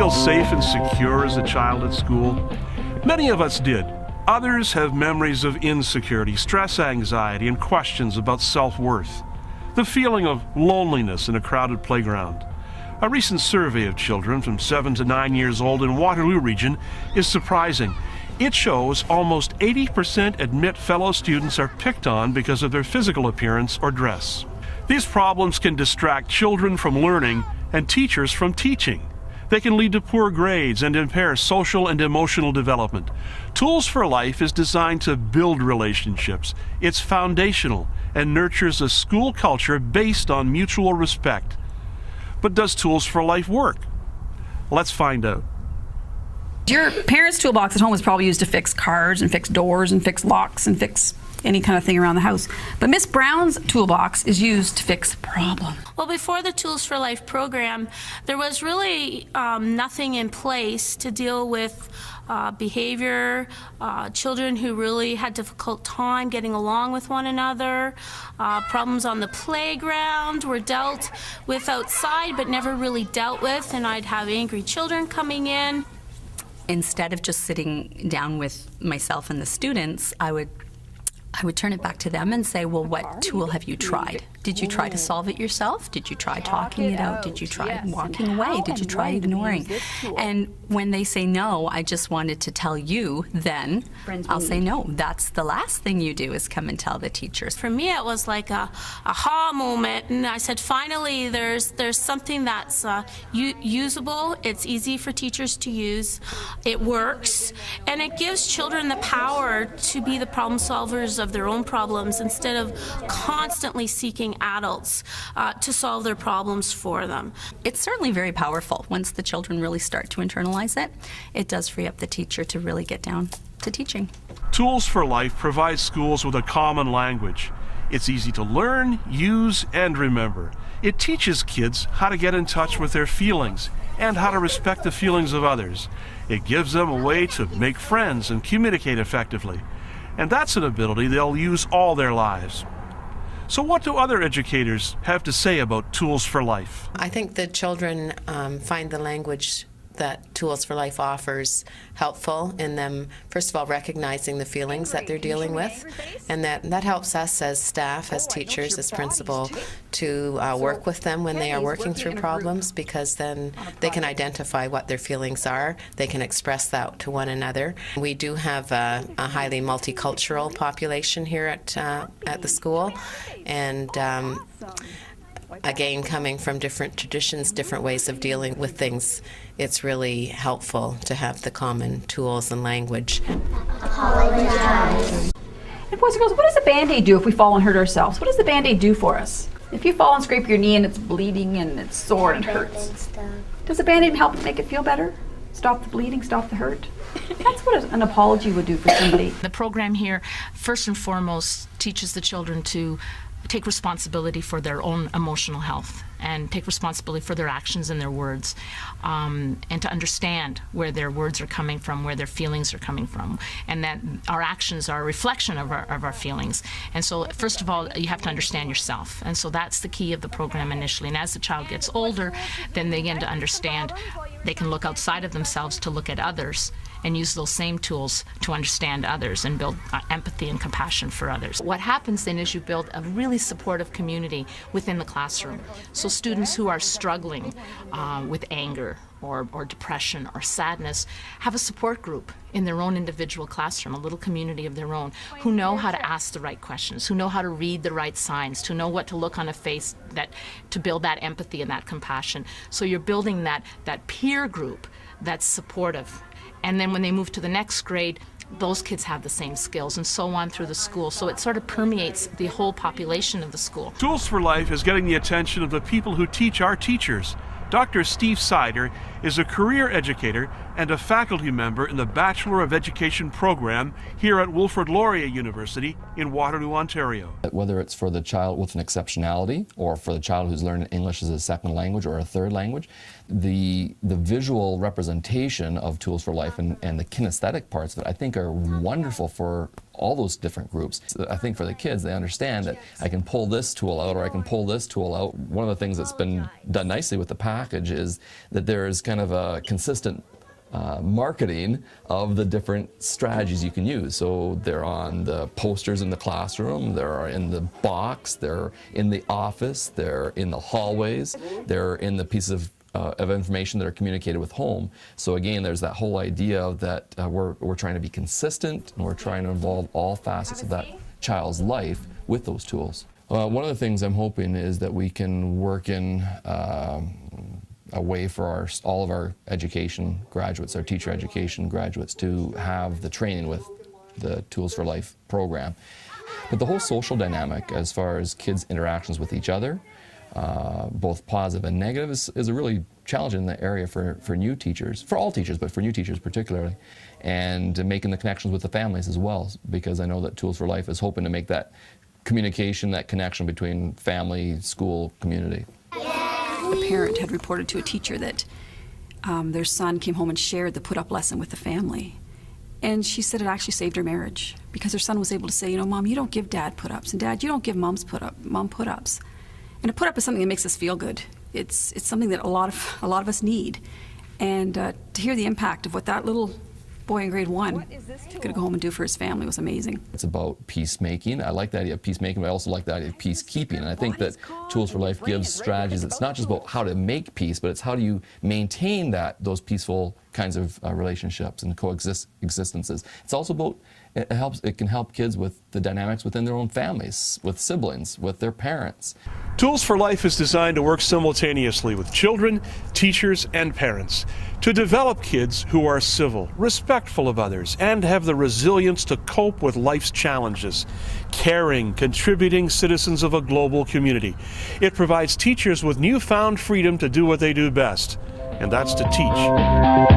Safe and secure as a child at school? Many of us did. Others have memories of insecurity, stress, anxiety, and questions about self-worth. The feeling of loneliness in a crowded playground. A recent survey of children from 7 to 9 years old in Waterloo region is surprising. It shows almost 80% admit fellow students are picked on because of their physical appearance or dress. These problems can distract children from learning and teachers from teaching. They can lead to poor grades and impair social and emotional development. Tools for Life is designed to build relationships. It's foundational and nurtures a school culture based on mutual respect. But does Tools for Life work? Let's find out. Your parents' toolbox at home was probably used to fix cars and fix doors and fix locks and fix any kind of thing around the house. But Miss Brown's toolbox is used to fix problems. Well, before the Tools for Life program, there was really nothing in place to deal with behavior, children who really had difficult time getting along with one another, problems on the playground were dealt with outside but never really dealt with, and I'd have angry children coming in. Instead of just sitting down with myself and the students, I would turn it back to them and say, well, what tool have you tried? Did you try to solve it yourself? Did you try talking it out? Did you try walking away? Did you try ignoring? And when they say no, I just wanted to tell you, then I'll say no. That's the last thing you do is come and tell the teachers. For me, it was like a aha moment, and I said, finally, there's something that's usable. It's easy for teachers to use. It works, and it gives children the power to be the problem solvers of their own problems instead of constantly seeking adults to solve their problems for them. It's certainly very powerful. Once the children really start to internalize it, it does free up the teacher to really get down to teaching. Tools for Life provides schools with a common language. It's easy to learn, use, and remember. It teaches kids how to get in touch with their feelings and how to respect the feelings of others. It gives them a way to make friends and communicate effectively. And that's an ability they'll use all their lives. So what do other educators have to say about Tools for Life? I think the children find the language that Tools for Life offers helpful in them, first of all, recognizing the feelings that they're dealing with, and that helps us as staff, as teachers, as principal, to work with them when they are working through problems, because then they can identify what their feelings are. They can express that to one another. We do have a highly multicultural population here at the school, and again, coming from different traditions, different ways of dealing with things, it's really helpful to have the common tools and language. Apologize. And boys and girls, what does a Band-Aid do if we fall and hurt ourselves? What does the Band-Aid do for us? If you fall and scrape your knee and it's bleeding and it's sore and it hurts, does a Band-Aid help make it feel better? Stop the bleeding, stop the hurt? That's what an apology would do for somebody. The program here, first and foremost, teaches the children to take responsibility for their own emotional health and take responsibility for their actions and their words, and to understand where their words are coming from, where their feelings are coming from, and that our actions are a reflection of our feelings. And so first of all, you have to understand yourself, and so that's the key of the program initially. And as the child gets older, then they begin to understand they can look outside of themselves to look at others and use those same tools to understand others and build empathy and compassion for others. What happens then is you build a really supportive community within the classroom. So students who are struggling with anger or depression or sadness have a support group in their own individual classroom, a little community of their own, who know how to ask the right questions, who know how to read the right signs, to know what to look on a face to build that empathy and that compassion. So you're building that peer group that's supportive. And then when they move to the next grade, those kids have the same skills, and so on through the school. So it sort of permeates the whole population of the school. Tools for Life is getting the attention of the people who teach our teachers. Dr. Steve Sider is a career educator and a faculty member in the Bachelor of Education program here at Wilfrid Laurier University in Waterloo, Ontario. Whether it's for the child with an exceptionality or for the child who's learning English as a second language or a third language, the visual representation of Tools for Life and the kinesthetic parts of it, I think, are wonderful for all those different groups. I think for the kids, they understand that I can pull this tool out or I can pull this tool out. One of the things that's been done nicely with the package is that there is kind of a consistent marketing of the different strategies you can use. So they're on the posters in the classroom, they're in the box, they're in the office, they're in the hallways, they're in the pieces of information that are communicated with home. So again, there's that whole idea that we're trying to be consistent and we're trying to involve all facets of that child's life with those tools. One of the things I'm hoping is that we can work in a way for all of our education graduates, our teacher education graduates, to have the training with the Tools for Life program. But the whole social dynamic as far as kids' interactions with each other, both positive and negative, is a really challenging area for new teachers, for all teachers, but for new teachers particularly, and making the connections with the families as well, because I know that Tools for Life is hoping to make that communication, that connection between family, school, community. A parent had reported to a teacher that their son came home and shared the put-up lesson with the family. And she said it actually saved her marriage because her son was able to say, you know, Mom, you don't give Dad put-ups, and Dad, you don't give Mom put-ups. And a put-up is something that makes us feel good. It's something that a lot of us need. And to hear the impact of what that little boy in grade 1 could go home and do for his family was amazing. It's about peacemaking. I like the idea of peacemaking, but I also like the idea of peacekeeping. And I think that Tools for Life gives strategies. It's not just about how to make peace, but it's how do you maintain those peaceful kinds of relationships and coexistences. It's also about it can help kids with the dynamics within their own families, with siblings, with their parents. Tools for Life is designed to work simultaneously with children, teachers, and parents to develop kids who are civil, respectful of others, and have the resilience to cope with life's challenges. Caring, contributing citizens of a global community. It provides teachers with newfound freedom to do what they do best, and that's to teach.